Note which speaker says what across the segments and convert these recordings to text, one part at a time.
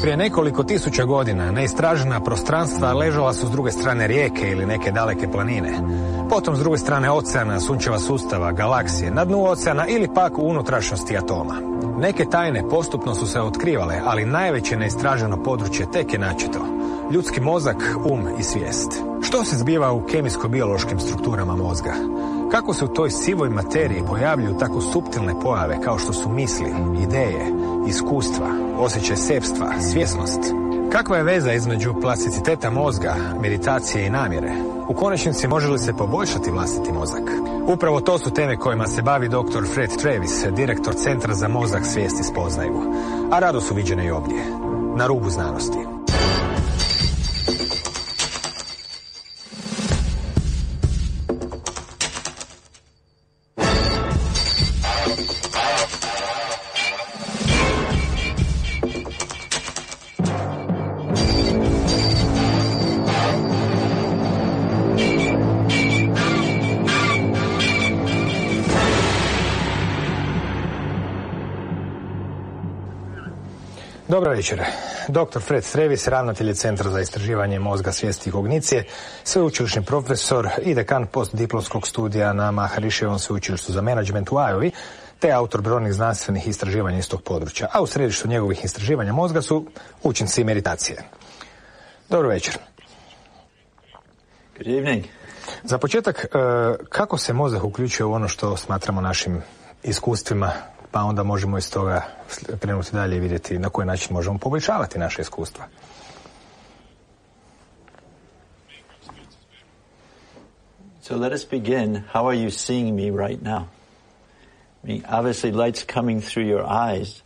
Speaker 1: Prije nekoliko tisuća godina neistražena prostranstva ležala su s druge strane rijeke ili neke daleke planine. Potom s druge strane oceana, sunčeva sustava, galaksije, na dnu oceana ili pak u unutrašnjosti atoma. Neke tajne postupno su se otkrivale, ali najveće neistraženo područje tek je načeto. Ljudski mozak, i svijest. Što se zbiva u kemijsko-biološkim strukturama mozga? Kako se u toj sivoj materiji pojavljuju tako suptilne pojave kao što su misli, ideje, iskustva, osjećaj sebstva, svjesnost? Kakva je veza između plasticiteta mozga, meditacije i namjere? U konačnici može li se poboljšati vlastiti mozak? Upravo to su teme kojima se bavi dr. Fred Travis, direktor Centra za mozak, svijest i spoznaju. A rado su viđene i ovdje, na rubu znanosti. Dobro večer. Dr. Fred Travis, ravnatelj je Centra za istraživanje mozga, svijesti i kognicije, sveučilišni profesor i dekan postdiplomskog studija na Maharišijevom sveučilištu za menadžment u Iowi, te autor brojnih znanstvenih istraživanja iz tog područja. A u središtu njegovih istraživanja mozga su učinci meditacije. Dobro večer.
Speaker 2: Good evening.
Speaker 1: Za početak, kako se mozak uključuje u ono što smatramo našim iskustvima, pa onda možemo iz toga krenuti dalje i vidjeti na koji način možemo poboljšavati naše iskustva.
Speaker 2: So let us begin. How are you seeing me right now? I mean, obviously light's coming through your eyes,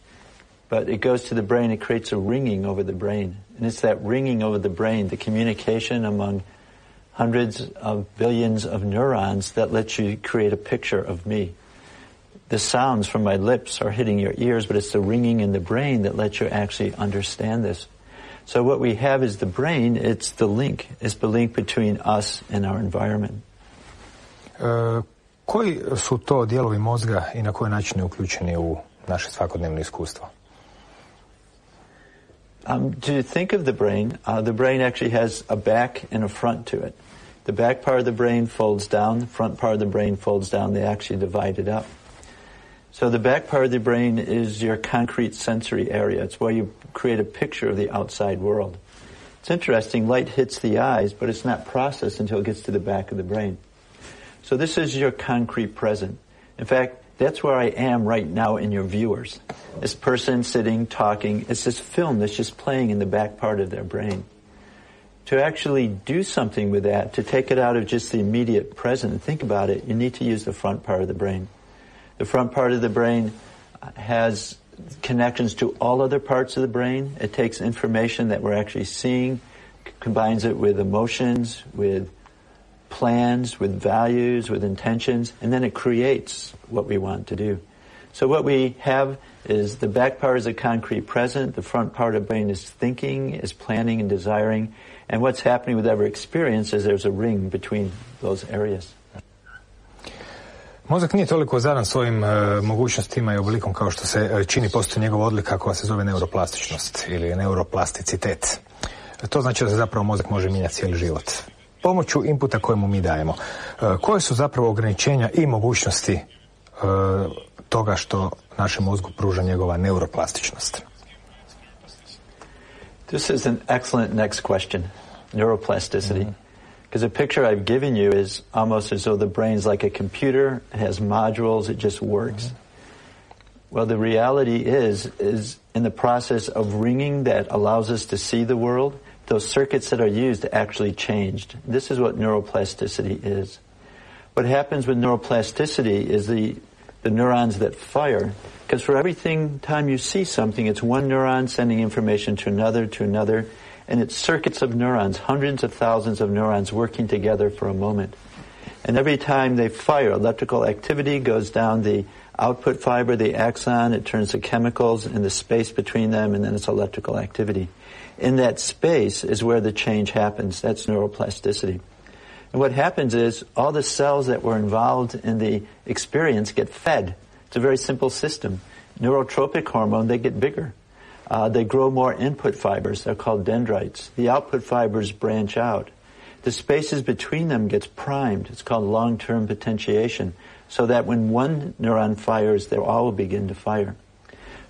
Speaker 2: but it goes to the brain, it creates a ringing over the brain. And it's that ringing over the brain, the communication among hundreds of billions of neurons that lets you create a picture of me. The sounds from my lips are hitting your ears, but it's the ringing in the brain that lets you actually understand this. So what we have is the brain, it's the link between us and our environment.
Speaker 1: Koji su to dijelovi mozga i na koji način je uključeni u naše svakodnevno iskustvo?
Speaker 2: To think of the brain actually has a back and a front to it. The back part of the brain folds down, the front part of the brain folds down. They actually divide it up. So the back part of the brain is your concrete sensory area. It's where you create a picture of the outside world. It's interesting, light hits the eyes, but it's not processed until it gets to the back of the brain. So this is your concrete present. In fact, that's where I am right now in your viewers. This person sitting, talking, it's this film that's just playing in the back part of their brain. To actually do something with that, to take it out of just the immediate present and think about it, you need to use the front part of the brain. The front part of the brain has connections to all other parts of the brain. It takes information that we're actually seeing, combines it with emotions, with plans, with values, with intentions, and then it creates what we want to do. So what we have is the back part is a concrete present, the front part of the brain is thinking, is planning and desiring, and what's happening with every experience is there's a ring between those areas.
Speaker 1: Mozak nije toliko zadan svojim mogućnostima i oblikom kao što se čini. Postoji njegova odlika koja se zove neuroplastičnost ili neuroplasticitet. To znači da se zapravo mozak može mijenjati cijeli život pomoću inputa kojemu mi dajemo. Koje su zapravo ograničenja i mogućnosti toga što našem mozgu pruža njegova neuroplastičnost?
Speaker 2: This is an excellent next question, neuroplasticity. Because the picture I've given you is almost as though the brain's like a computer, it has modules, it just works. Well, the reality is in the process of ringing that allows us to see the world, those circuits that are used actually changed. This is what neuroplasticity is. What happens with neuroplasticity is the neurons that fire, because for everything time you see something, it's one neuron sending information to another, and it's circuits of neurons, hundreds of thousands of neurons working together for a moment. And every time they fire, electrical activity goes down the output fiber, the axon, it turns to chemicals in the space between them, and then it's electrical activity. In that space is where the change happens. That's neuroplasticity. And what happens is all the cells that were involved in the experience get fed. It's a very simple system. Neurotropic hormone, they get bigger. They grow more input fibers. They're called dendrites. The output fibers branch out. The spaces between them gets primed. It's called long-term potentiation, so that when one neuron fires, they all will begin to fire.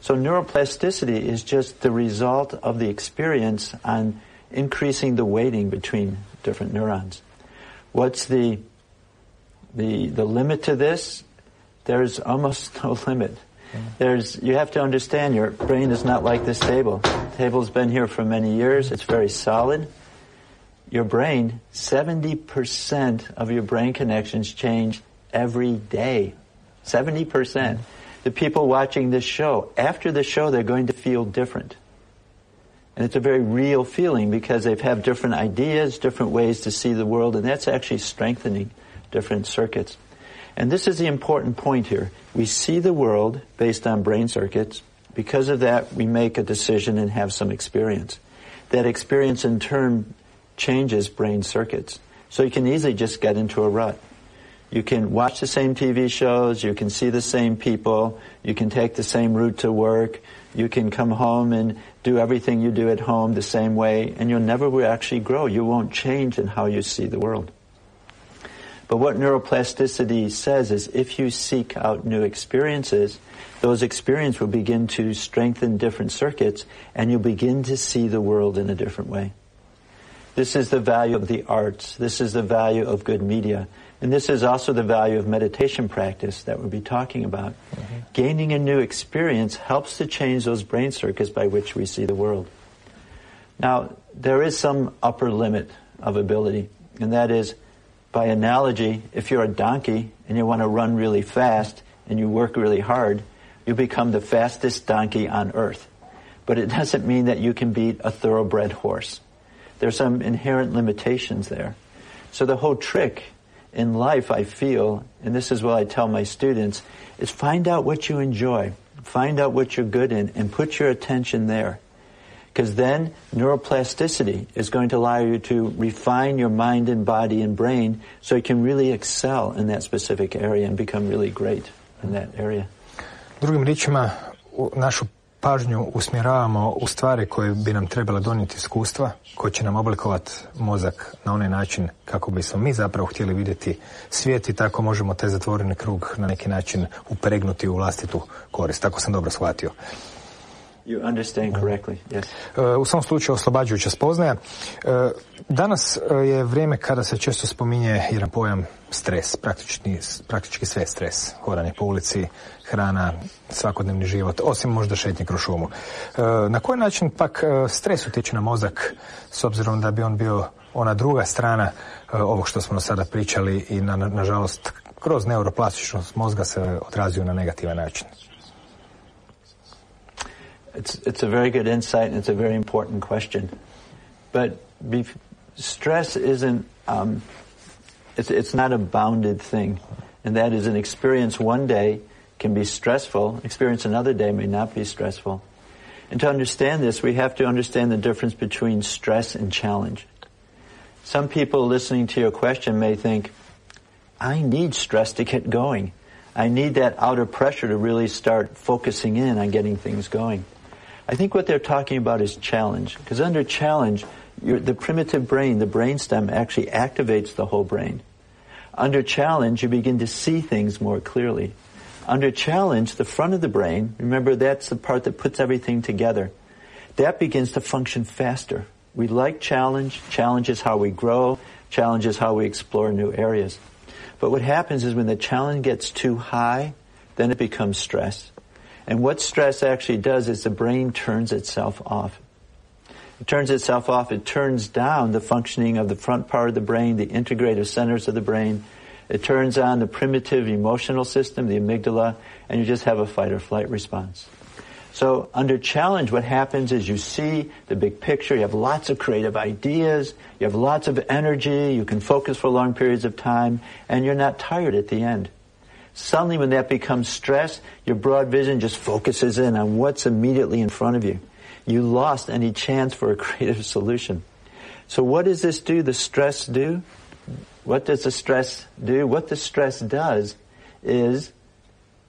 Speaker 2: So neuroplasticity is just the result of the experience on increasing the weighting between different neurons. What's the limit to this? There's almost no limit. You have to understand your brain is not like this table. The table's been here for many years. It's very solid. Your brain, 70% of your brain connections change every day. 70%. The people watching this show, after the show, they're going to feel different. And it's a very real feeling because they have different ideas, different ways to see the world, and that's actually strengthening different circuits. And this is the important point here. We see the world based on brain circuits. Because of that, we make a decision and have some experience. That experience in turn changes brain circuits. So you can easily just get into a rut. You can watch the same TV shows, you can see the same people, you can take the same route to work, you can come home and do everything you do at home the same way, and you'll never actually grow. You won't change in how you see the world. But what neuroplasticity says is if you seek out new experiences, those experiences will begin to strengthen different circuits, and you'll begin to see the world in a different way. This is the value of the arts. This is the value of good media. And this is also the value of meditation practice that we'll be talking about. Mm-hmm. Gaining a new experience helps to change those brain circuits by which we see the world. Now, there is some upper limit of ability, and that is, by analogy, if you're a donkey and you want to run really fast and you work really hard, you become the fastest donkey on earth. But it doesn't mean that you can beat a thoroughbred horse. There's some inherent limitations there. So the whole trick in life, I feel, and this is what I tell my students, is find out what you enjoy, find out what you're good in, and put your attention there. Because then neuroplasticity is going to allow you to refine your mind and body and brain so you can really excel in that specific area and become really great in that area.
Speaker 1: Drugim riječima, našu pažnju usmjeravamo u stvari koje bi nam trebala donijeti iskustva, koje će nam oblikovati mozak na onaj način kako bismo mi zapravo htjeli vidjeti svijet i tako možemo taj zatvoreni krug na neki način upregnuti u vlastitu korist. Tako sam dobro shvatio.
Speaker 2: You understand correctly, yes.
Speaker 1: U svom slučaju oslobađajuća spoznaja. Danas je vrijeme kada se često spominje jedan pojam stres, praktički sve stres. Hodanje po ulici, hrana, svakodnevni život, osim možda šetnje kroz šumu. Na koji način pak stres utječe na mozak, s obzirom da bi on bio ona druga strana ovog što smo do sada pričali i nažalost kroz neuroplastičnost mozga se odrazio na negativan način?
Speaker 2: It's a very good insight, and it's a very important question. But stress isn't, it's not a bounded thing. And that is an experience one day can be stressful, experience another day may not be stressful. And to understand this, we have to understand the difference between stress and challenge. Some people listening to your question may think, I need stress to get going. I need that outer pressure to really start focusing in on getting things going. I think what they're talking about is challenge, because under challenge, the primitive brain, the brainstem, actually activates the whole brain. Under challenge, you begin to see things more clearly. Under challenge, the front of the brain, remember that's the part that puts everything together, that begins to function faster. We like challenge. Challenge is how we grow. Challenge is how we explore new areas. But what happens is when the challenge gets too high, then it becomes stress. And what stress actually does is the brain turns itself off. It turns itself off. It turns down the functioning of the front part of the brain, the integrative centers of the brain. It turns on the primitive emotional system, the amygdala, and you just have a fight or flight response. So under challenge, what happens is you see the big picture. You have lots of creative ideas. You have lots of energy. You can focus for long periods of time, and you're not tired at the end. Suddenly when that becomes stress, your broad vision just focuses in on what's immediately in front of you. You lost any chance for a creative solution. So what does this do, the stress do? What does the stress do? What the stress does is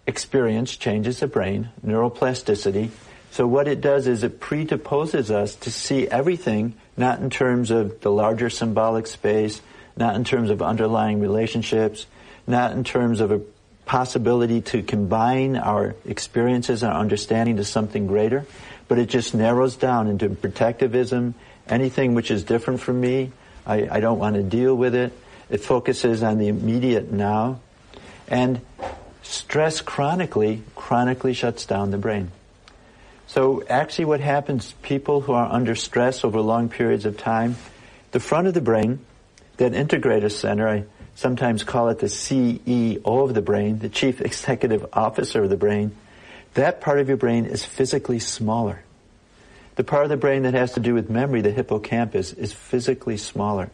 Speaker 2: experience changes the brain, neuroplasticity, So what it does is it presupposes us to see everything not in terms of the larger symbolic space, not in terms of underlying relationships, not in terms of a possibility to combine our experiences and our understanding to something greater, but it just narrows down into protectivism, anything which is different from me, I don't want to deal with it. It focuses on the immediate now. And stress chronically shuts down the brain. So actually what happens, people who are under stress over long periods of time, the front of the brain, that integrator center, I sometimes call it the CEO of the brain, the chief executive officer of the brain, that part of your brain is physically smaller. The part of the brain that has to do with memory, the hippocampus, is physically smaller.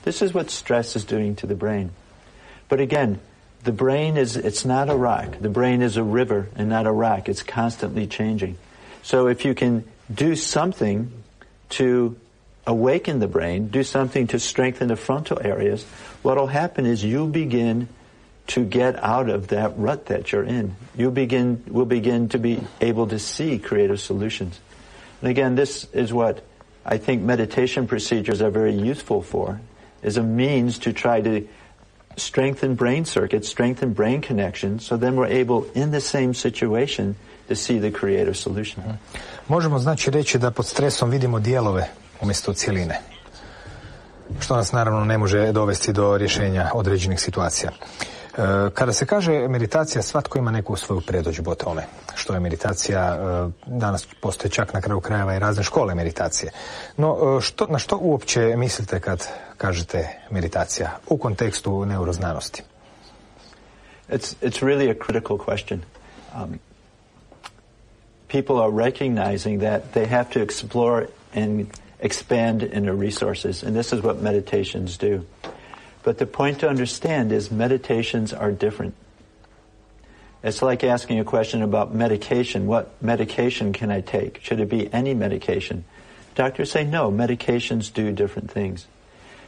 Speaker 2: This is what stress is doing to the brain. But again, the brain it's not a rock. The brain is a river and not a rock. It's constantly changing. So if you can do something to awaken the brain, do something to strengthen the frontal areas, what will happen is you begin to get out of that rut that you're in. Will begin to be able to see creative solutions. And again, this is what I think meditation procedures are very useful for, is a means to try to strengthen brain circuits, strengthen brain connections, so then we're able, in the same situation, to see the creative solution.
Speaker 1: Možemo znači reći da pod stresom vidimo dijelove umjesto cjeline, što nas naravno ne može dovesti do rješenja određenih situacija. Kada se kaže meditacija, svatko ima neku svoju predodžbu o tome. Što je meditacija, danas postoje čak na kraju krajeva i razne škole meditacije. No, na što uopće mislite kad kažete meditacija u kontekstu neuroznanosti?
Speaker 2: It's really a critical question. People are recognizing that they have to explore and expand inner resources, and this is what meditations do. But the point to understand is meditations are different. It's like asking a question about medication. What medication can I take? Should it be any medication? Doctors say no, medications do different things.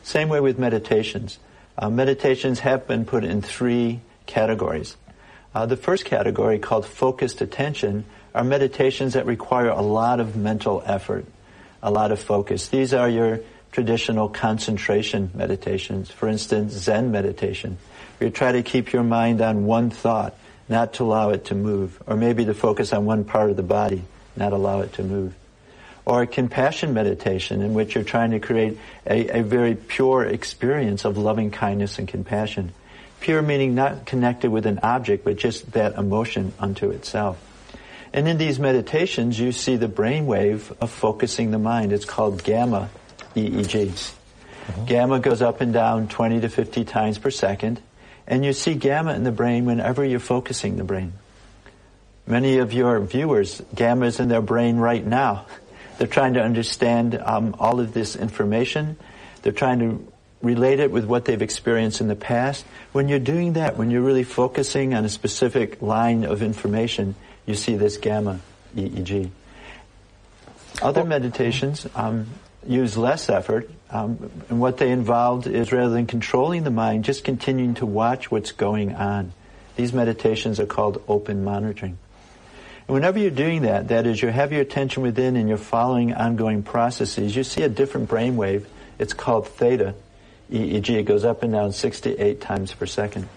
Speaker 2: Same way with meditations. Meditations have been put in 3 categories. The first category, called focused attention, are meditations that require a lot of mental effort, a lot of focus. These are your traditional concentration meditations. For instance, Zen meditation, where you try to keep your mind on one thought, not to allow it to move, or maybe to focus on one part of the body, not allow it to move. Or compassion meditation, in which you're trying to create a very pure experience of loving kindness and compassion. Pure meaning not connected with an object, but just that emotion unto itself. And in these meditations, you see the brainwave of focusing the mind. It's called gamma EEG. Mm-hmm. Gamma goes up and down 20 to 50 times per second, and you see gamma in the brain whenever you're focusing the brain. Many of your viewers, gamma is in their brain right now. They're trying to understand all of this information. They're trying to relate it with what they've experienced in the past. When you're doing that, when you're really focusing on a specific line of information, you see this gamma EEG. Other meditations use less effort, and what they involved is, rather than controlling the mind, just continuing to watch what's going on. These meditations are called open monitoring. And whenever you're doing that, that is, you have your attention within and you're following ongoing processes, you see a different brainwave. It's called theta EEG. It goes up and down 6 to 8 times per second.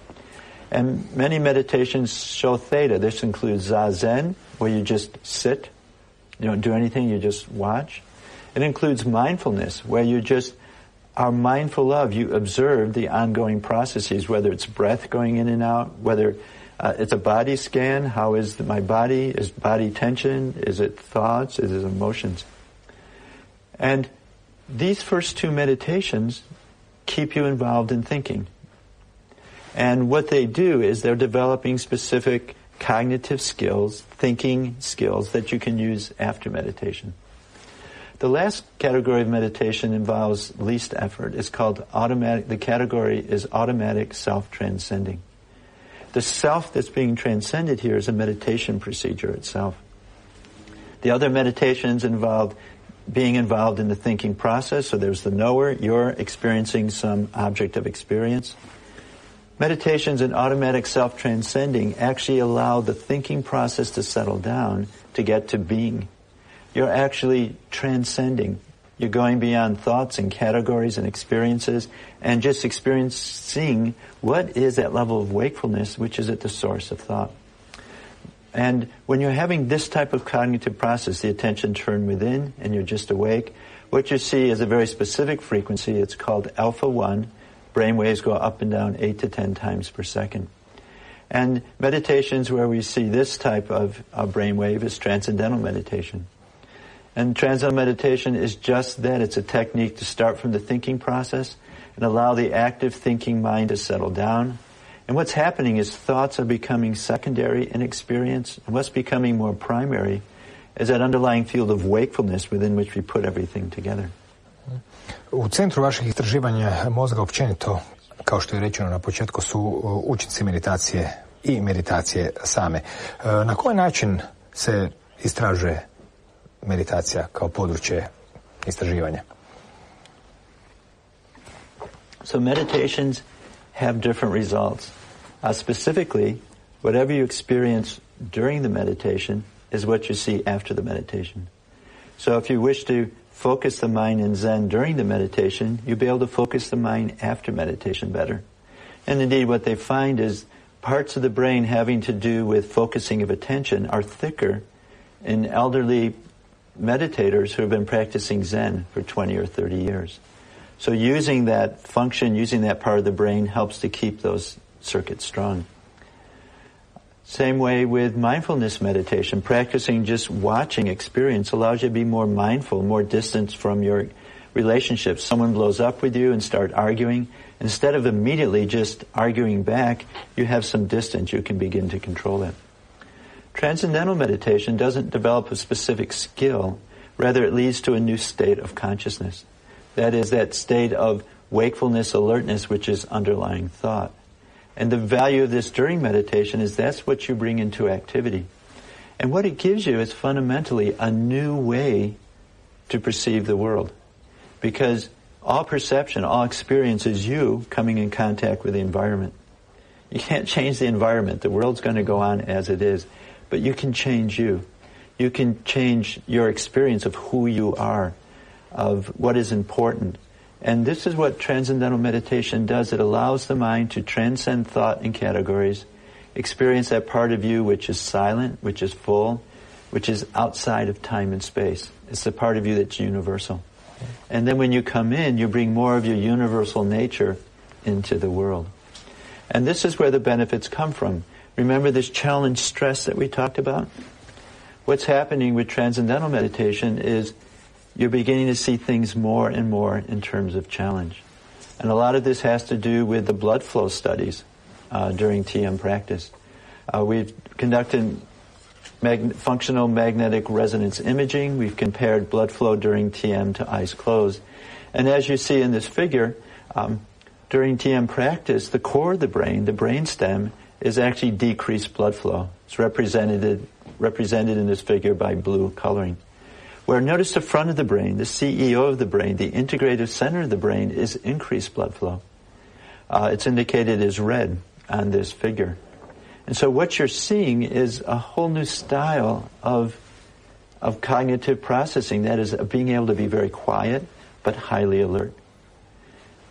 Speaker 2: And many meditations show theta. This includes Zazen, where you just sit, you don't do anything, you just watch. It includes mindfulness, where you just are mindful of, you observe the ongoing processes, whether it's breath going in and out, whether it's a body scan, how is my body, is body tension, is it thoughts, is it emotions? And these first 2 meditations keep you involved in thinking. And what they do is they're developing specific cognitive skills, thinking skills that you can use after meditation. The last category of meditation involves least effort. It's called automatic. The category is automatic self-transcending. The self that's being transcended here is a meditation procedure itself. The other meditations involve being involved in the thinking process. So there's the knower. You're experiencing some object of experience. Meditations and automatic self-transcending actually allow the thinking process to settle down, to get to being. You're actually transcending. You're going beyond thoughts and categories and experiences and just experiencing what is that level of wakefulness which is at the source of thought. And when you're having this type of cognitive process, the attention turned within and you're just awake, what you see is a very specific frequency. It's called alpha 1. Brain waves go up and down 8 to 10 times per second. And meditations where we see this type of brain wave is transcendental meditation. And transcendental meditation is just that. It's a technique to start from the thinking process and allow the active thinking mind to settle down. And what's happening is thoughts are becoming secondary in experience, and what's becoming more primary is that underlying field of wakefulness within which we put everything together.
Speaker 1: U centru vaših istraživanja mozga općenito, kao što je rečeno na početku, su učinci meditacije i meditacije same. Na koji način se istražuje meditacija kao područje istraživanja?
Speaker 2: So meditations have different results. Specifically, whatever you experience during the meditation is what you see after the meditation. So if you wish to focus the mind in Zen during the meditation, you'll be able to focus the mind after meditation better. And indeed what they find is parts of the brain having to do with focusing of attention are thicker in elderly meditators who have been practicing Zen for 20 or 30 years. So using that function, using that part of the brain helps to keep those circuits strong. Same way with mindfulness meditation. Practicing just watching experience allows you to be more mindful, more distance from your relationships. Someone blows up with you and start arguing. Instead of immediately just arguing back, you have some distance. You can begin to control it. Transcendental meditation doesn't develop a specific skill. Rather, it leads to a new state of consciousness. That is that state of wakefulness, alertness, which is underlying thought. And the value of this during meditation is that's what you bring into activity. And what it gives you is fundamentally a new way to perceive the world. Because all perception, all experience is you coming in contact with the environment. You can't change the environment. The world's going to go on as it is. But you can change you. You can change your experience of who you are, of what is important. And this is what transcendental meditation does. It allows the mind to transcend thought and categories, experience that part of you which is silent, which is full, which is outside of time and space. It's the part of you that's universal. And then when you come in, you bring more of your universal nature into the world. And this is where the benefits come from. Remember this challenge stress that we talked about? What's happening with transcendental meditation is you're beginning to see things more and more in terms of challenge. And a lot of this has to do with the blood flow studies during TM practice. We've conducted functional magnetic resonance imaging. We've compared blood flow during TM to eyes closed. And as you see in this figure, during TM practice, the core of the brain stem, is actually decreased blood flow. It's represented in this figure by blue coloring. Where notice the front of the brain, the CEO of the brain, the integrative center of the brain is increased blood flow. It's indicated as red on this figure. And so what you're seeing is a whole new style of cognitive processing. That is being able to be very quiet but highly alert.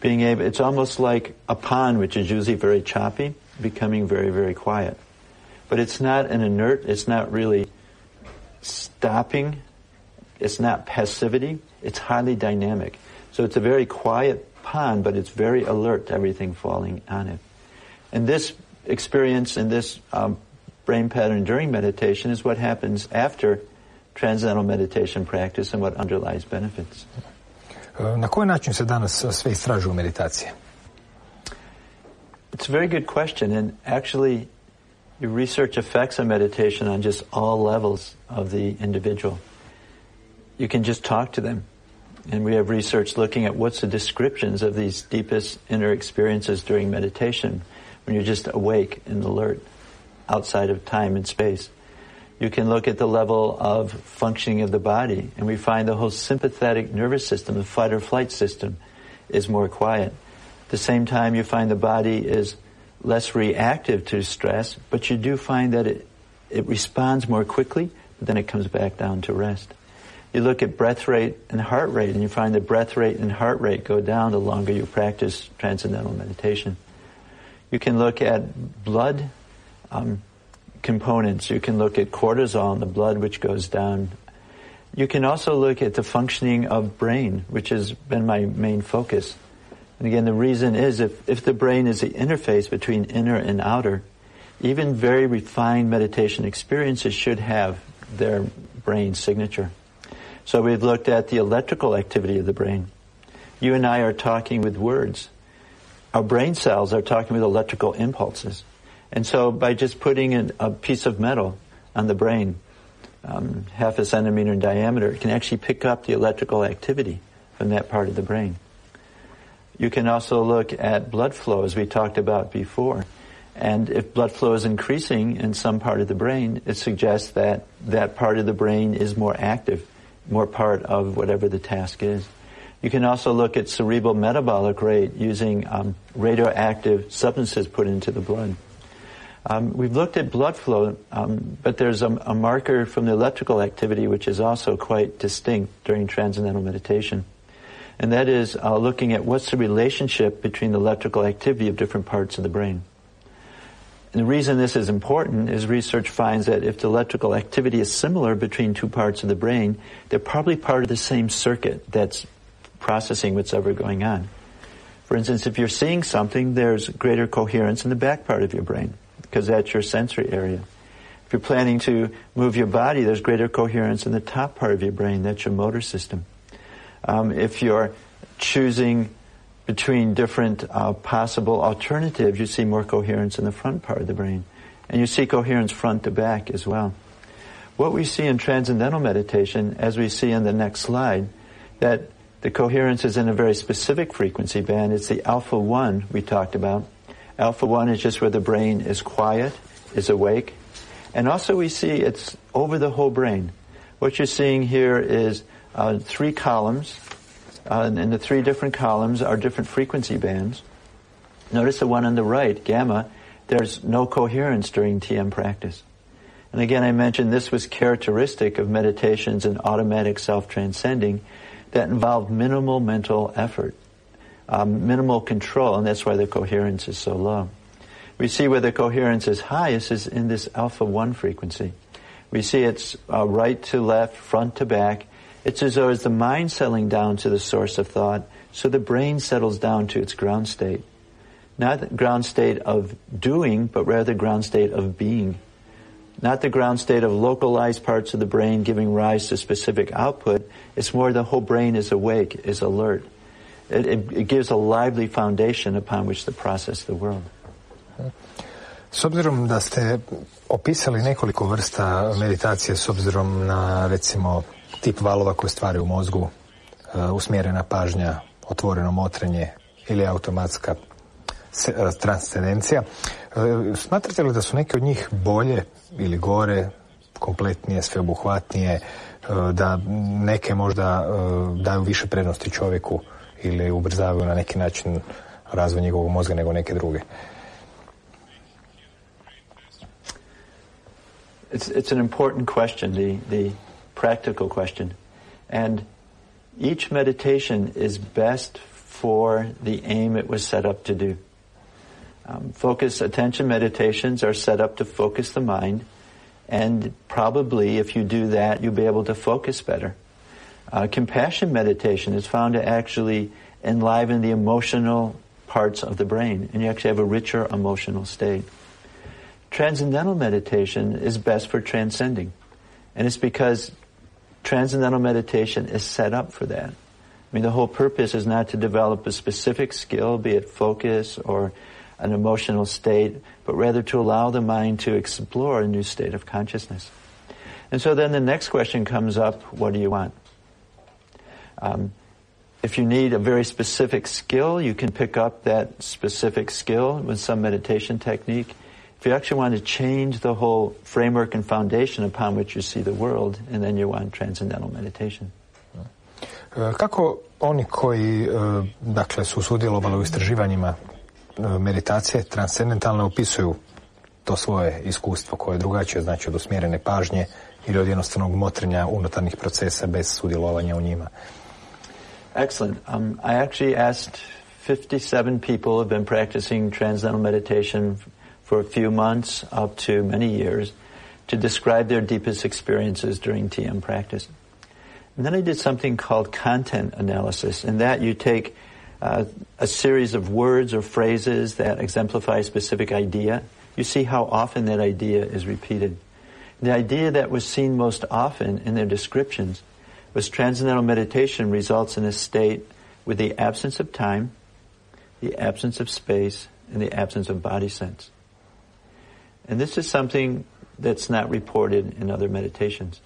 Speaker 2: It's almost like a pond, which is usually very choppy, becoming very, very quiet. But it's not an inert, it's not really stopping, it's not passivity, it's highly dynamic. So it's a very quiet pond, but it's very alert to everything falling on it. And this experience and this brain pattern during meditation is what happens after transcendental meditation practice and what underlies benefits.
Speaker 1: Na koji način se danas sve istražuju meditacije?
Speaker 2: It's a very good question, and actually you research effects of meditation on just all levels of the individual. You can just talk to them. And we have research looking at what's the descriptions of these deepest inner experiences during meditation when you're just awake and alert outside of time and space. You can look at the level of functioning of the body, and we find the whole sympathetic nervous system, the fight or flight system, is more quiet. At the same time, you find the body is less reactive to stress, but you do find that it responds more quickly. but then it comes back down to rest. You look at breath rate and heart rate, and you find that breath rate and heart rate go down the longer you practice transcendental meditation. You can look at blood components. You can look at cortisol in the blood, which goes down. You can also look at the functioning of brain, which has been my main focus. And again, the reason is if the brain is the interface between inner and outer, even very refined meditation experiences should have their brain signature. So we've looked at the electrical activity of the brain. You and I are talking with words. Our brain cells are talking with electrical impulses. And so by just putting a piece of metal on the brain, half a centimeter in diameter, it can actually pick up the electrical activity from that part of the brain. You can also look at blood flow, as we talked about before. And if blood flow is increasing in some part of the brain, it suggests that that part of the brain is more active, more part of whatever the task is. You can also look at cerebral metabolic rate using radioactive substances put into the blood. We've looked at blood flow, but there's a marker from the electrical activity which is also quite distinct during transcendental meditation. And that is looking at what's the relationship between the electrical activity of different parts of the brain. And the reason this is important is research finds that if the electrical activity is similar between two parts of the brain, they're probably part of the same circuit that's processing what's ever going on. For instance, if you're seeing something, there's greater coherence in the back part of your brain, because that's your sensory area. If you're planning to move your body, there's greater coherence in the top part of your brain, that's your motor system. If you're choosing between different possible alternatives, you see more coherence in the front part of the brain. And you see coherence front to back as well. What we see in transcendental meditation, as we see in the next slide, that the coherence is in a very specific frequency band. It's the alpha 1 we talked about. Alpha 1 is just where the brain is quiet, is awake. And also we see it's over the whole brain. What you're seeing here is 3 columns. And the 3 different columns are different frequency bands. Notice the one on the right, gamma, there's no coherence during TM practice. And again, I mentioned this was characteristic of meditations and automatic self-transcending that involved minimal mental effort, minimal control, and that's why the coherence is so low. We see where the coherence is highest is in this alpha 1 frequency. We see it's right to left, front to back. It's as though as the mind settling down to the source of thought, so the brain settles down to its ground state. Not the ground state of doing, but rather ground state of being. Not the ground state of localized parts of the brain giving rise to specific output. It's more the whole brain is awake, is alert. It gives a lively foundation upon which to process the world.
Speaker 1: S obzirom da ste opisali nekoliko vrsta meditacije s obzirom na, recimo, tip valova koje stvari u mozgu, usmjerena pažnja, otvoreno motrenje ili automatska transcendencija. Smatrate li da su neke od njih bolje ili gore, kompletnije, sveobuhvatnije, da neke možda daju više prednosti čovjeku ili ubrzavaju na neki način razvoj njegovog mozga nego neke druge?
Speaker 2: It's an important question, the practical question. And each meditation is best for the aim it was set up to do. Focus attention meditations are set up to focus the mind, and probably if you do that, you'll be able to focus better. Compassion meditation is found to actually enliven the emotional parts of the brain, and you actually have a richer emotional state. Transcendental meditation is best for transcending, and it's because transcendental meditation is set up for that. I mean, the whole purpose is not to develop a specific skill, be it focus or an emotional state, but rather to allow the mind to explore a new state of consciousness. And so then the next question comes up, what do you want? If you need a very specific skill, you can pick up that specific skill with some meditation technique. If you actually want to change the whole framework and foundation upon which you see the world, and then you want transcendental meditation.
Speaker 1: Kako oni koji dakle su sudjelovali u istraživanjima meditacije transcendentalne opisuju to svoje iskustvo koje je drugačije, znači od usmjerene pažnje ili od jednostavnog motrenja unutarnjih procesa bez sudjelovanja u njima?
Speaker 2: Excellent. I actually asked 57 people who have been practicing transcendental meditation for a few months up to many years to describe their deepest experiences during TM practice. And then I did something called content analysis. In that you take a series of words or phrases that exemplify a specific idea. You see how often that idea is repeated. The idea that was seen most often in their descriptions was transcendental meditation results in a state with the absence of time, the absence of space, and the absence of body sense. And this is something that's not reported in other meditations.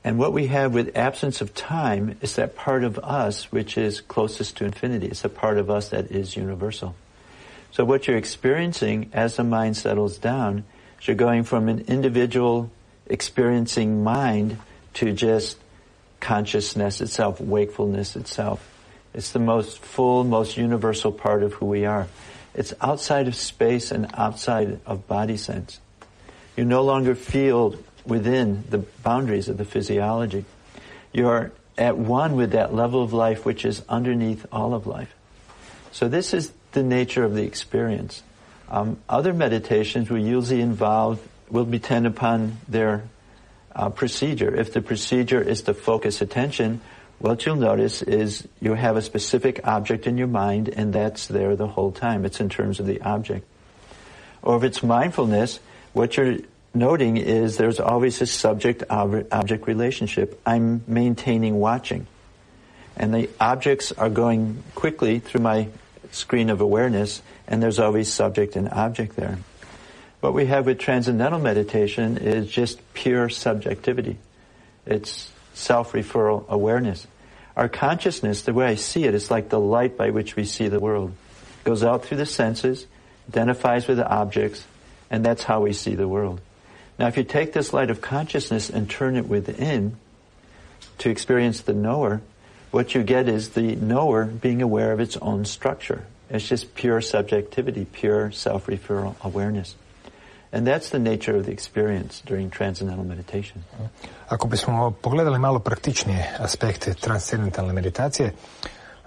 Speaker 2: And what we have with absence of time is that part of us which is closest to infinity. It's a part of us that is universal. So what you're experiencing as the mind settles down is you're going from an individual experiencing mind to just consciousness itself, wakefulness itself. It's the most full, most universal part of who we are. It's outside of space and outside of body sense. You no longer feel within the boundaries of the physiology. You're at one with that level of life which is underneath all of life. So this is the nature of the experience. Other meditations will depend upon their procedure. If the procedure is to focus attention, what you'll notice is you have a specific object in your mind and that's there the whole time. It's in terms of the object. Or if it's mindfulness, what you're noting is there's always a subject-object relationship. I'm maintaining watching. And the objects are going quickly through my screen of awareness, and there's always subject and object there. What we have with transcendental meditation is just pure subjectivity. It's self-referral awareness. Our consciousness, the way I see it, is like the light by which we see the world. It goes out through the senses, identifies with the objects, and that's how we see the world. Now, if you take this light of consciousness and turn it within to experience the knower, what you get is the knower being aware of its own structure. It's just pure subjectivity, pure self-referral awareness. And that's the nature of the experience during transcendental meditation.
Speaker 1: Ako bismo pogledali malo praktičnije aspekte transcendentalne meditacije,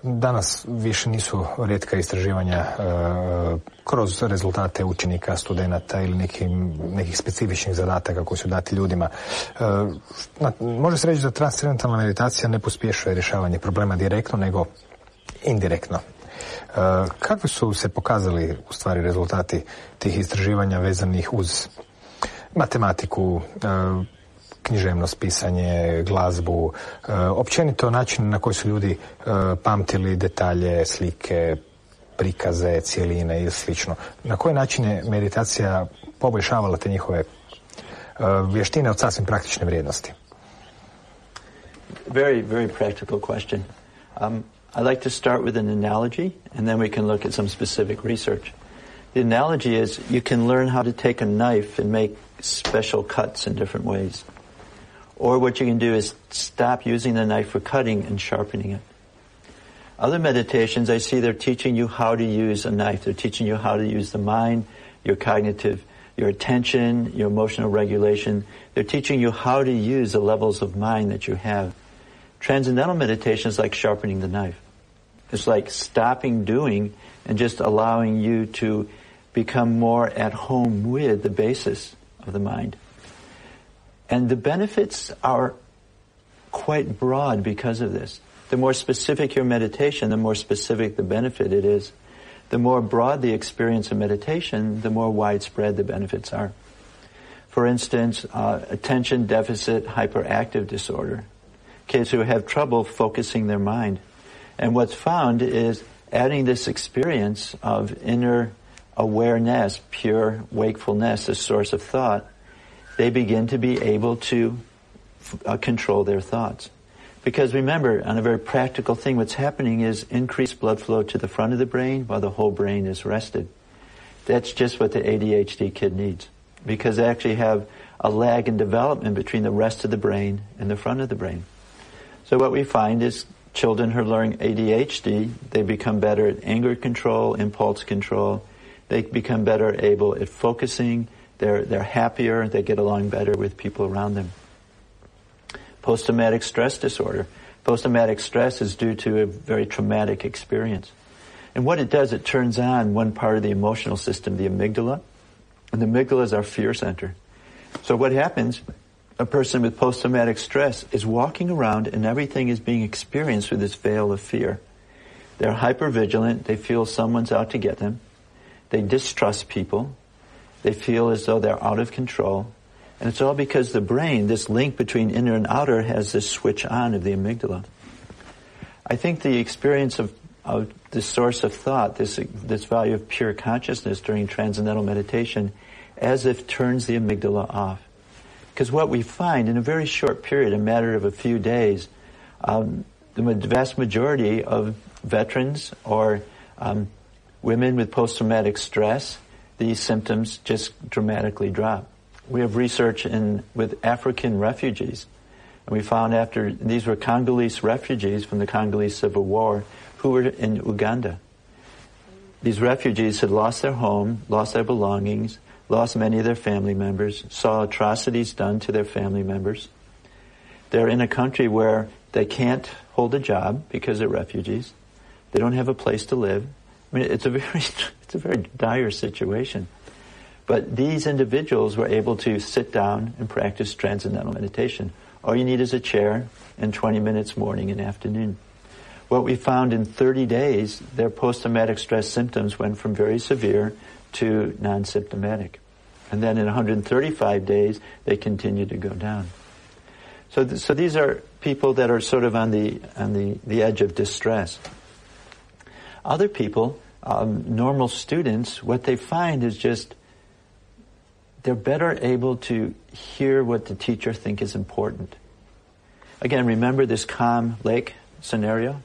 Speaker 1: danas više nisu rijetka istraživanja kroz rezultate učenika, studenata ili nekih specifičnih zadataka koji su dati ljudima. Može se reći da transcendentalna meditacija ne pospješuje rješavanje problema direktno, nego indirektno. Kakvi su se pokazali u stvari rezultati tih istraživanja vezanih uz matematiku, književnost, pisanje, glazbu, općenito način na koji su ljudi pamtili detalje, slike, prikaze, cjeline i slično. Na koji način je meditacija poboljšavala te njihove vještine od sasvim praktične vrijednosti?
Speaker 2: Very, very practical question. I like to start with an analogy, and then we can look at some specific research. The analogy is you can learn how to take a knife and make special cuts in different ways. Or what you can do is stop using the knife for cutting and sharpening it. Other meditations, I see they're teaching you how to use a knife. They're teaching you how to use the mind, your cognitive, your attention, your emotional regulation. They're teaching you how to use the levels of mind that you have. Transcendental meditation is like sharpening the knife. It's like stopping doing and just allowing you to become more at home with the basis of the mind. And the benefits are quite broad because of this. The more specific your meditation, the more specific the benefit it is. The more broad the experience of meditation, the more widespread the benefits are. For instance, attention deficit hyperactive disorder. Kids who have trouble focusing their mind. And what's found is adding this experience of inner awareness, pure wakefulness, the source of thought, they begin to be able to control their thoughts. Because remember, on a very practical thing, what's happening is increased blood flow to the front of the brain while the whole brain is rested. That's just what the ADHD kid needs. Because they actually have a lag in development between the rest of the brain and the front of the brain. So what we find is children who are learning ADHD, they become better at anger control, impulse control. They become better able at focusing. They're happier. They get along better with people around them. Post-traumatic stress disorder. Post-traumatic stress is due to a very traumatic experience. And what it does, it turns on one part of the emotional system, the amygdala. And the amygdala is our fear center. So what happens, a person with post-traumatic stress is walking around and everything is being experienced with this veil of fear. They're hypervigilant. They feel someone's out to get them. They distrust people. They feel as though they're out of control. And it's all because the brain, this link between inner and outer, has this switch on of the amygdala. I think the experience of this source of thought, this value of pure consciousness during transcendental meditation, as if turns the amygdala off. Because what we find in a very short period, a matter of a few days, the vast majority of veterans or women with post-traumatic stress, these symptoms just dramatically drop. We have research with African refugees, and we found these were Congolese refugees from the Congolese Civil War who were in Uganda. These refugees had lost their home, lost their belongings, lost many of their family members, saw atrocities done to their family members. They're in a country where they can't hold a job because they're refugees. They don't have a place to live. I mean, it's a very dire situation. But these individuals were able to sit down and practice transcendental meditation. All you need is a chair and 20 minutes morning and afternoon. What we found in 30 days, their post-traumatic stress symptoms went from very severe to non-symptomatic. And then in 135 days, they continued to go down. So these are people that are sort of on the edge of distress. Other people, normal students, what they find is just they're better able to hear what the teacher thinks is important. Again, remember this calm lake scenario?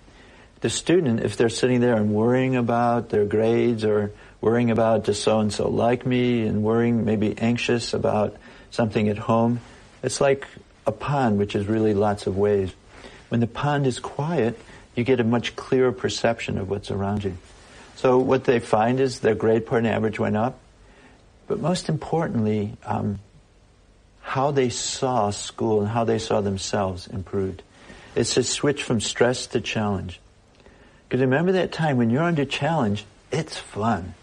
Speaker 2: The student, if they're sitting there and worrying about their grades or worrying about does so-and-so like me and worrying, maybe anxious about something at home, it's like a pond which is really lots of waves. When the pond is quiet, you get a much clearer perception of what's around you. So what they find is their grade point average went up, but most importantly, how they saw school and how they saw themselves improved. It's a switch from stress to challenge. Because remember that time when you're under challenge, it's fun.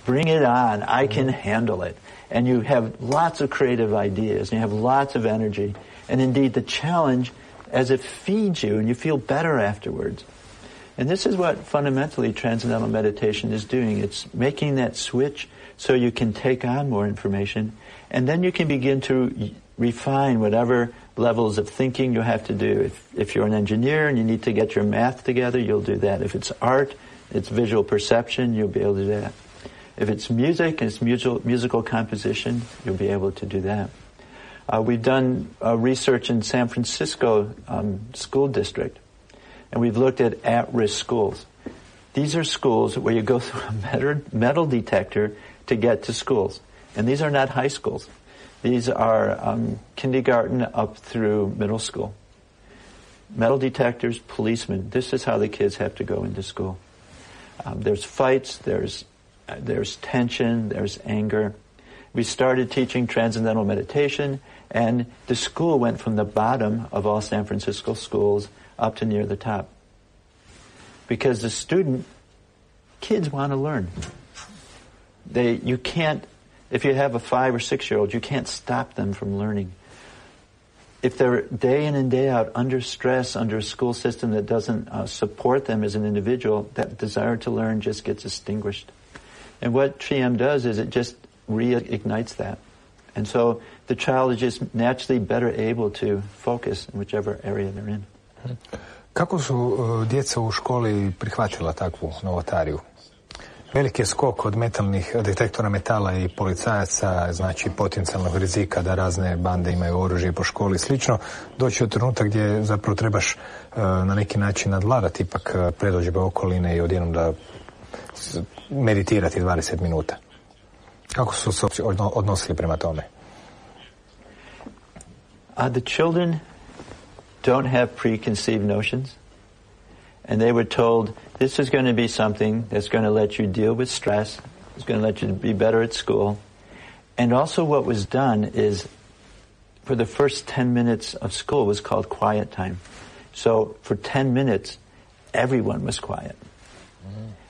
Speaker 2: Bring it on. I can handle it. And you have lots of creative ideas, and you have lots of energy. And indeed, the challenge, as it feeds you, and you feel better afterwards. And this is what fundamentally transcendental meditation is doing. It's making that switch so you can take on more information, and then you can begin to refine whatever levels of thinking you have to do. If you're an engineer and you need to get your math together, you'll do that. If it's art, it's visual perception, you'll be able to do that. If it's music, it's musical composition, you'll be able to do that. We've done research in San Francisco school district, and we've looked at-risk schools. These are schools where you go through a metal detector to get to schools. And these are not high schools. These are kindergarten up through middle school. Metal detectors, policemen. This is how the kids have to go into school. There's fights, there's tension, there's anger. We started teaching transcendental meditation, and the school went from the bottom of all San Francisco schools up to near the top. Because the kids want to learn. You can't, if you have a 5 or 6-year-old, you can't stop them from learning. If they're day in and day out under stress, under a school system that doesn't support them as an individual, that desire to learn just gets extinguished. And what TM does is it just reignites that. And so the child is just naturally better able to focus in whichever area they're in.
Speaker 1: Kako su djeca u školi prihvatila takvu novotariju? Veliki je skok od detektora metala i policajaca, znači potencijalnog rizika da razne bande imaju oružje po školi i slično, doći od trenutka gdje zapravo trebaš na neki način nadvladati ipak predodžbe okoline i odjednom da meditirati 20 minuta. Kako su se odnosili prema tome?
Speaker 2: The children don't have preconceived notions. And they were told, this is going to be something that's going to let you deal with stress. It's going to let you be better at school. And also what was done is, for the first 10 minutes of school was called quiet time. So for 10 minutes, everyone was quiet.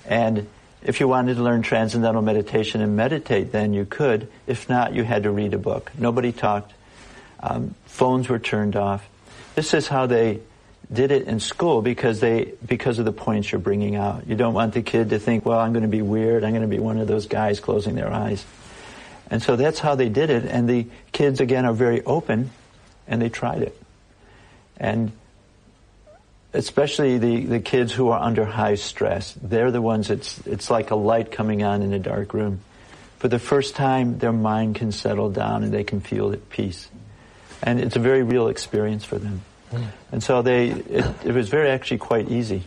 Speaker 2: And if you wanted to learn transcendental meditation and meditate, then you could. If not, you had to read a book. Nobody talked. Phones were turned off. This is how they did it in school because of the points you're bringing out. You don't want the kid to think, well, I'm going to be weird. I'm going to be one of those guys closing their eyes. And so that's how they did it. And the kids, again, are very open, and they tried it. And especially the kids who are under high stress, they're the ones it's like a light coming on in a dark room. For the first time, their mind can settle down and they can feel at peace. And it's a very real experience for them. And so it was very actually quite easy.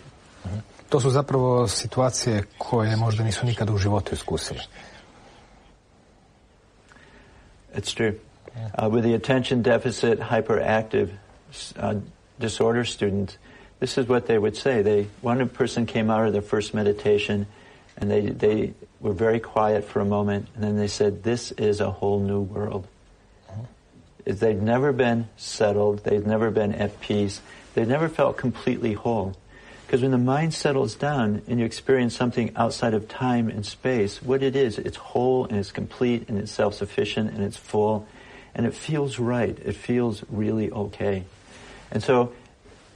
Speaker 1: To su zapravo situacije koje možda nisu nikada u životu iskusili.
Speaker 2: It's true. With the attention deficit hyperactive disorder students, this is what they would say. One person came out of their first meditation and they were very quiet for a moment, and then they said, this is a whole new world. They'd never been settled, they'd never been at peace, they'd never felt completely whole. Because when the mind settles down and you experience something outside of time and space, what it is, it's whole and it's complete and it's self-sufficient and it's full and it feels right. It feels really okay. And so,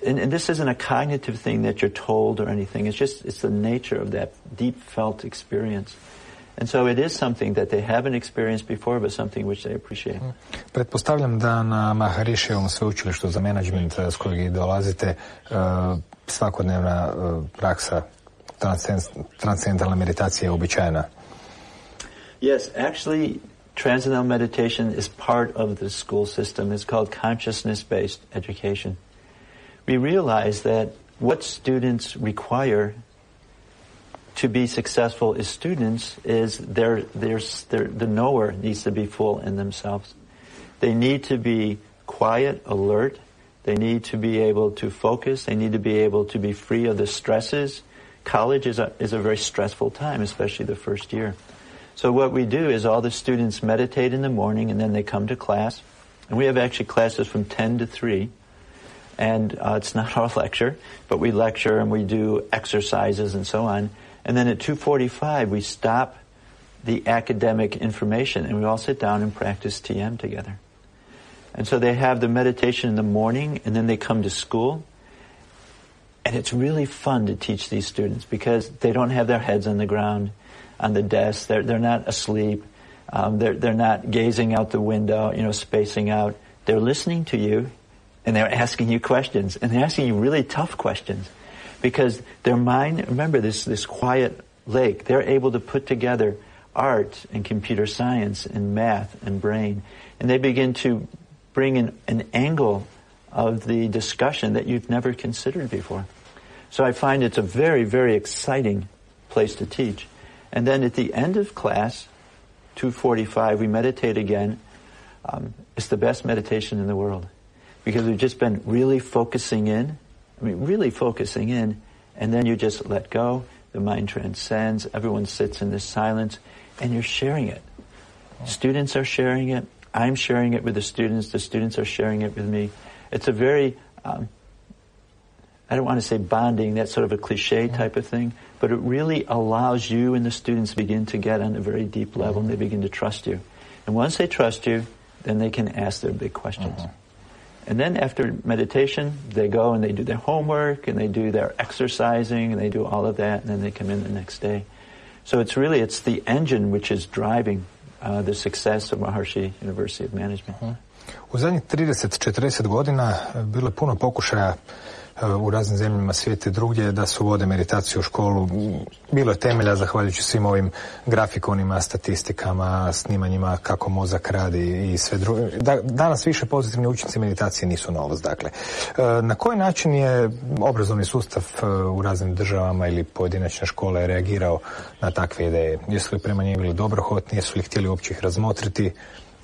Speaker 2: and this isn't a cognitive thing that you're told or anything. It's the nature of that deep felt experience. And so it is something that they haven't experienced before, but something which they appreciate.
Speaker 1: Pretpostavljam da na Maharišijevom sveučilištu za menadžment s kojeg dolazite svakodnevna praksa transcendentalne meditacije je uobičajena.
Speaker 2: Yes, actually, transcendental meditation is part of the school system. It's called consciousness-based education. We realize that what students require to be successful as students is the knower needs to be full in themselves. They need to be quiet, alert. They need to be able to focus. They need to be able to be free of the stresses. College is a very stressful time, especially the first year. So what we do is all the students meditate in the morning and then they come to class. And we have actually classes from 10 to 3. And it's not our lecture, but we lecture and we do exercises and so on. And then at 2:45 we stop the academic information and we all sit down and practice TM together. And so they have the meditation in the morning and then they come to school. And it's really fun to teach these students because they don't have their heads on the ground, on the desk. They're not asleep. They're not gazing out the window, spacing out. They're listening to you and they're asking you questions. And they're asking you really tough questions. Because their mind, remember this quiet lake, they're able to put together art and computer science and math and brain. And they begin to bring in an angle of the discussion that you've never considered before. So I find it's a very, very exciting place to teach. And then at the end of class, 2:45, we meditate again. It's the best meditation in the world. Because we've just been really focusing in, and then you just let go, the mind transcends, everyone sits in this silence, and you're sharing it. Students are sharing it, I'm sharing it with the students are sharing it with me. It's a very, I don't want to say bonding, that's sort of a cliche type of thing, but it really allows you and the students begin to get on a very deep level, and they begin to trust you. And once they trust you, then they can ask their big questions. And then after meditation, they go and they do their homework and they do their exercising and they do all of that, and then they come in the next day. So it's the engine which is driving the success of Maharishi University of Management.
Speaker 1: U zadnjih 30-40 godina bilo je puno pokušaja u raznim zemljama svijeta i drugdje da se uvode meditaciju u školu. Bilo je temelja zahvaljujući svim ovim grafikonima, statistikama, snimanjima kako mozak radi i sve drugo. Danas više pozitivni učinci meditacije nisu novost. Dakle, na koji način je obrazovni sustav u raznim državama ili pojedinačne škole reagirao na takve ideje? Jesu li prema njima bili dobrohotni, jesu li htjeli uopće ih razmotriti?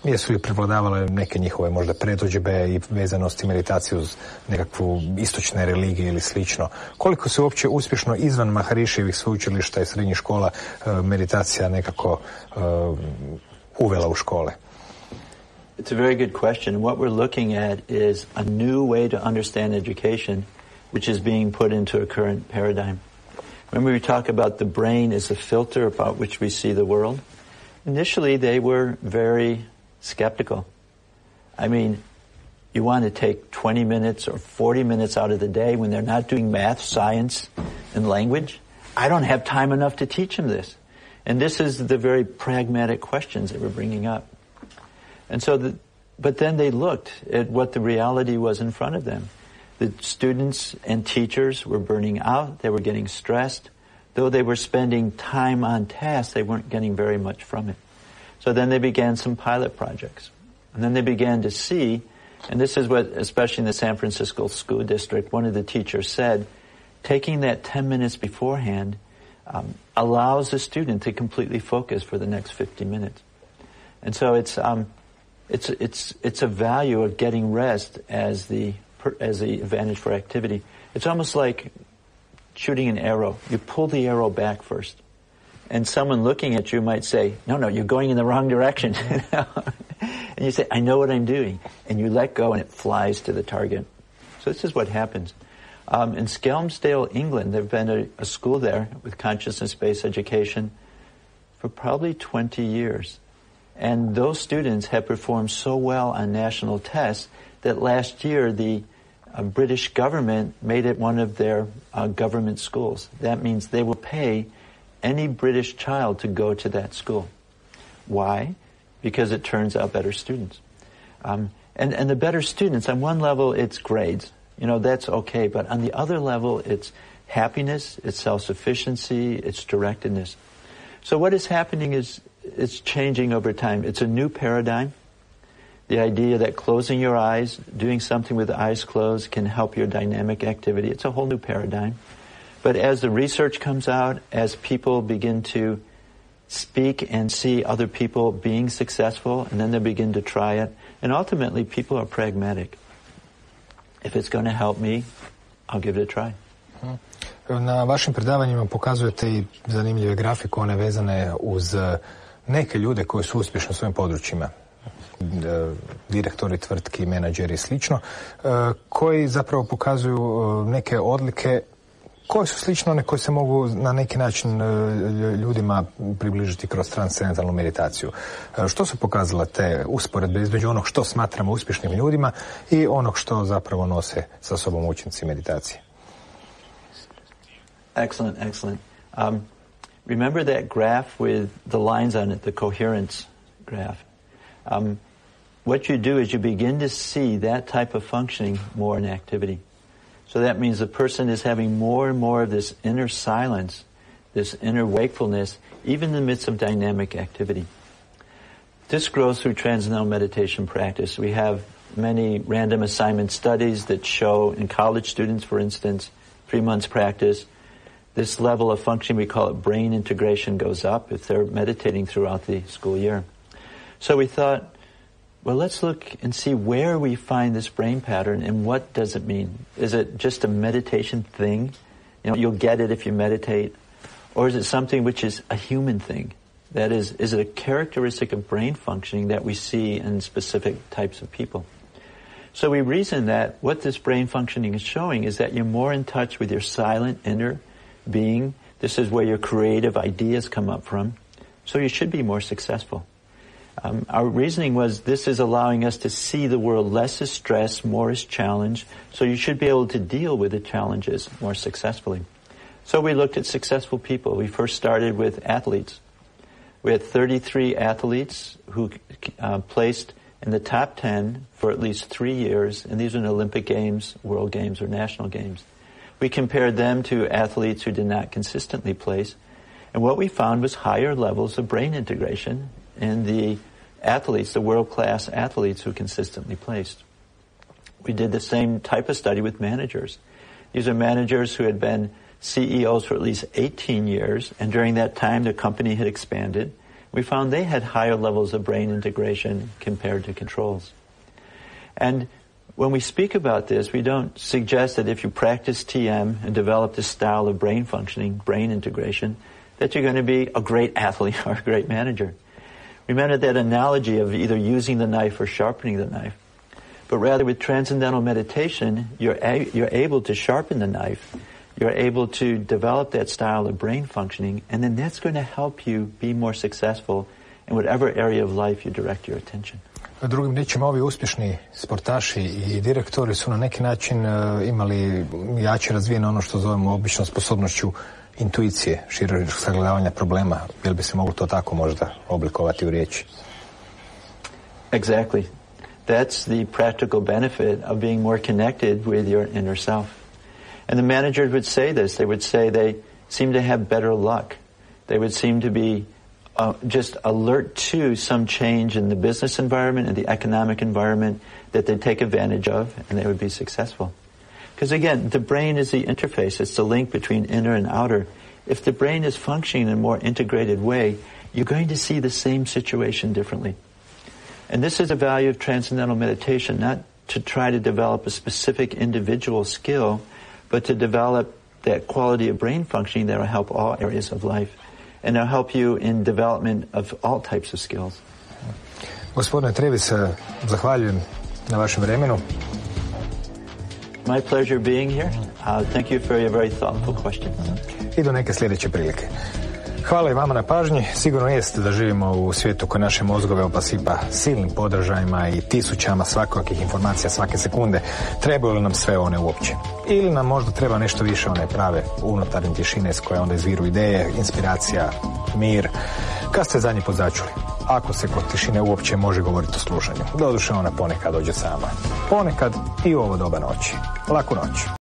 Speaker 1: Jesu li prevladavale neke njihove možda predodžbe i vezanosti meditacije uz nekakvu istočne religije ili slično? Koliko se uopće uspješno izvan Maharišijevih sveučilišta i srednjih škola meditacija nekako uvela u škole?
Speaker 2: It's a very good question. What we're looking at is a new way to understand education, which is being put into a current paradigm. Remember we talk about the brain as a filter about which we see the world? Initially, they were very skeptical. I mean, you want to take 20 minutes or 40 minutes out of the day when they're not doing math, science, and language? I don't have time enough to teach them this. And this is the very pragmatic questions that we're bringing up. And so, but then they looked at what the reality was in front of them. The students and teachers were burning out. They were getting stressed. Though they were spending time on tasks, they weren't getting very much from it. So then they began some pilot projects. And then they began to see, and this is what, especially in the San Francisco School District, one of the teachers said, taking that 10 minutes beforehand allows the student to completely focus for the next 50 minutes. And so it's a value of getting rest as the advantage for activity. It's almost like shooting an arrow. You pull the arrow back first. And someone looking at you might say, no, you're going in the wrong direction. And you say, I know what I'm doing. And you let go and it flies to the target. So this is what happens. In Skelmersdale, England, there's been a school there with consciousness-based education for probably 20 years. And those students have performed so well on national tests that last year the British government made it one of their government schools. That means they will pay any British child to go to that school. Why? Because it turns out better students. And the better students, on one level it's grades. That's okay. But on the other level it's happiness, it's self-sufficiency, it's directedness. So what is happening is it's changing over time. It's a new paradigm. The idea that closing your eyes, doing something with the eyes closed can help your dynamic activity. It's a whole new paradigm. But as the research comes out, as people begin to speak and see other people being successful, and then they begin to try it, and ultimately people are pragmatic. If it's going to help me, I'll give it a try.
Speaker 1: Na vašim predavanjima pokazujete i zanimljive grafikone vezane uz neke ljude koji su uspješni u svojim područjima, direktori tvrtki, menadžeri i slično, koji zapravo pokazuju neke odlike koje su slične one koje se mogu na neki način ljudima približiti kroz transcendentalnu meditaciju. Što su pokazale te usporedbe između onog što smatramo uspješnim ljudima i onog što zapravo nose sa sobom učenici meditacije?
Speaker 2: Excellent. Remember that graph with the lines on it, the coherence graph. What you do is you begin to see that type of functioning more in activity. So that means the person is having more and more of this inner silence, this inner wakefulness, even in the midst of dynamic activity. This grows through transcendental meditation practice. We have many random assignment studies that show in college students, for instance, 3 months practice, this level of functioning, we call it brain integration, goes up if they're meditating throughout the school year. So we thought, well, let's look and see where we find this brain pattern and what does it mean. Is it just a meditation thing? You'll get it if you meditate. Or is it something which is a human thing? That is it a characteristic of brain functioning that we see in specific types of people? So we reasoned that what this brain functioning is showing is that you're more in touch with your silent inner being. This is where your creative ideas come up from. So you should be more successful. Our reasoning was this is allowing us to see the world less as stress, more as challenge, so you should be able to deal with the challenges more successfully. So we looked at successful people. We first started with athletes. We had 33 athletes who placed in the top 10 for at least 3 years, and these are Olympic Games, World Games, or National Games. We compared them to athletes who did not consistently place, and what we found was higher levels of brain integration in the athletes, the world-class athletes who consistently placed. We did the same type of study with managers. These are managers who had been CEOs for at least 18 years, and during that time the company had expanded. We found they had higher levels of brain integration compared to controls. And when we speak about this, we don't suggest that if you practice TM and develop this style of brain functioning, brain integration, that you're going to be a great athlete or a great manager. Remember that analogy of either using the knife or sharpening the knife. But rather with transcendental meditation, you're able to sharpen the knife, you're able to develop that style of brain functioning, and then that's going to help you be more successful in whatever area of life you direct your attention.
Speaker 1: Drugim riječima, ovi uspješni sportaši i direktori su na neki način imali jače razvijeno ono što zovemo obično sposobnošću intuicije, šireg sagledavanja problema. Jel bi se moglo to tako možda oblikovati u riječi?
Speaker 2: Exactly. That's the practical benefit of being more connected with your inner self. And the managers would say this. They would say they seem to have better luck. They would seem to be just alert to some change in the business environment and the economic environment that they take advantage of, and they would be successful. Because again, the brain is the interface. It's the link between inner and outer. If the brain is functioning in a more integrated way, you're going to see the same situation differently. And this is the value of transcendental meditation, not to try to develop a specific individual skill, but to develop that quality of brain functioning that will help all areas of life. And they'll help you in development of all types of skills.
Speaker 1: Gospodine Travis, zahvaljujem na vašem vremenu.
Speaker 2: My pleasure being here. Thank you for your very thoughtful questions.
Speaker 1: I do neke sljedeće prilike. Hvala i vama na pažnji. Sigurno jest da živimo u svijetu koji naše mozgove opasipa silnim podražajima i tisućama svakakih informacija svake sekunde. Trebaju li nam sve one uopće? Ili nam možda treba nešto više one prave unutarnje tišine s koje onda izviru ideje, inspiracija, mir. Kad ste zadnji put začuli? Ako se kod tišine uopće može govoriti o slušanju. Doduše ona ponekad dođe sama. Ponekad i u ovo doba noći. Laku noć.